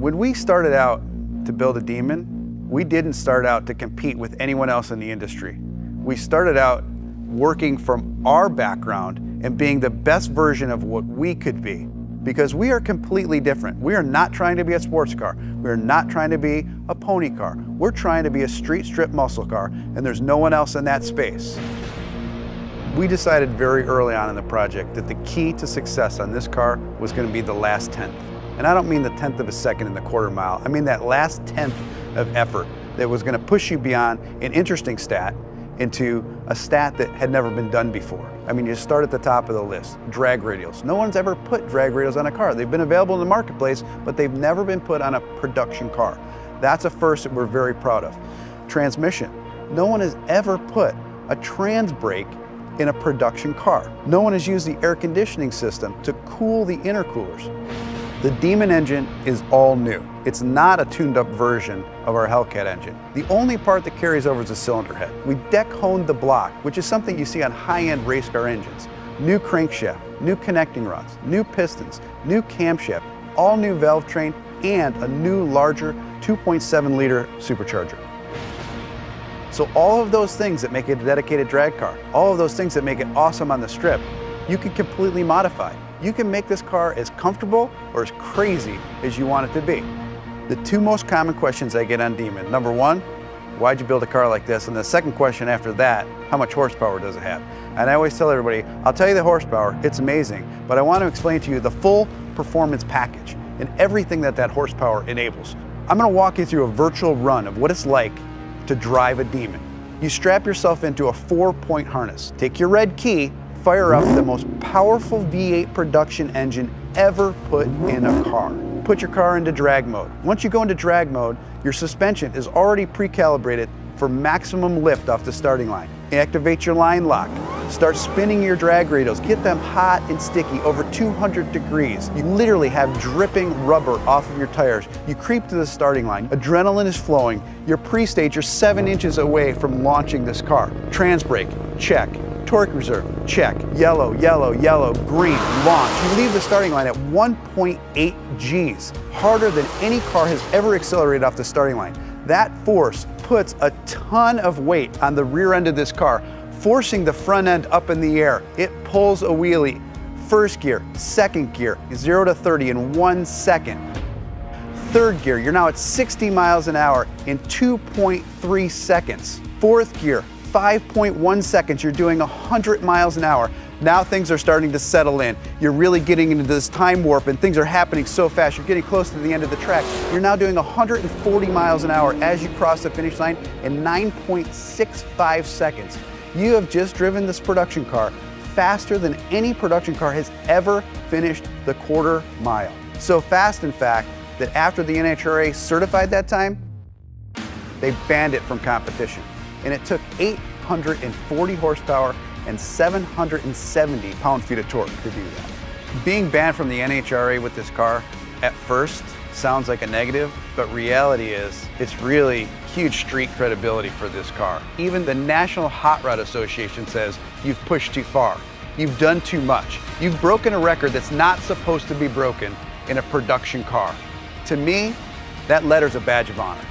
When we started out to build a Demon, we didn't start out to compete with anyone else in the industry. We started out working from our background and being the best version of what we could be, because we are completely different. We are not trying to be a sports car. We are not trying to be a pony car. We're trying to be a street strip muscle car, and there's no one else in that space. We decided very early on in the project that the key to success on this car was going to be the last tenth. And I don't mean the tenth of a second in the quarter mile. I mean that last tenth of effort that was going to push you beyond an interesting stat into a stat that had never been done before. I mean, you start at the top of the list, drag radials. No one's ever put drag radials on a car. They've been available in the marketplace, but they've never been put on a production car. That's a first that we're very proud of. Transmission. No one has ever put a trans brake in a production car. No one has used the air conditioning system to cool the intercoolers. The Demon engine is all new. It's not a tuned up version of our Hellcat engine. The only part that carries over is the cylinder head. We deck honed the block, which is something you see on high-end race car engines. New crankshaft, new connecting rods, new pistons, new camshaft, all new valve train, and a new larger 2.7 liter supercharger. So all of those things that make it a dedicated drag car, all of those things that make it awesome on the strip, you can completely modify. You can make this car as comfortable or as crazy as you want it to be. The two most common questions I get on Demon: number one, why'd you build a car like this? And the second question after that, how much horsepower does it have? And I always tell everybody, I'll tell you the horsepower, it's amazing, but I want to explain to you the full performance package and everything that that horsepower enables. I'm going to walk you through a virtual run of what it's like to drive a Demon. You strap yourself into a 4-point harness, take your red key, fire up the most powerful V8 production engine ever put in a car. Put your car into drag mode. Once you go into drag mode, your suspension is already pre-calibrated for maximum lift off the starting line. Activate your line lock. Start spinning your drag radials. Get them hot and sticky, over 200 degrees. You literally have dripping rubber off of your tires. You creep to the starting line. Adrenaline is flowing. You're pre-stage. You're 7 inches away from launching this car. Trans brake, check. Torque reserve, check. Yellow, yellow, yellow, green, launch. You leave the starting line at 1.8 Gs, harder than any car has ever accelerated off the starting line. That force puts a ton of weight on the rear end of this car, forcing the front end up in the air. It pulls a wheelie. First gear, second gear, 0 to 30 in 1 second. Third gear, you're now at 60 miles an hour in 2.3 seconds. Fourth gear, 5.1 seconds, you're doing 100 miles an hour. Now things are starting to settle in. You're really getting into this time warp and things are happening so fast. You're getting close to the end of the track. You're now doing 140 miles an hour as you cross the finish line in 9.65 seconds. You have just driven this production car faster than any production car has ever finished the quarter mile. So fast, in fact, that after the NHRA certified that time, they banned it from competition. And it took 840 horsepower and 770 pound-feet of torque to do that. Being banned from the NHRA with this car at first sounds like a negative, but reality is it's really huge street credibility for this car. Even the National Hot Rod Association says you've pushed too far. You've done too much. You've broken a record that's not supposed to be broken in a production car. To me, that letter's a badge of honor.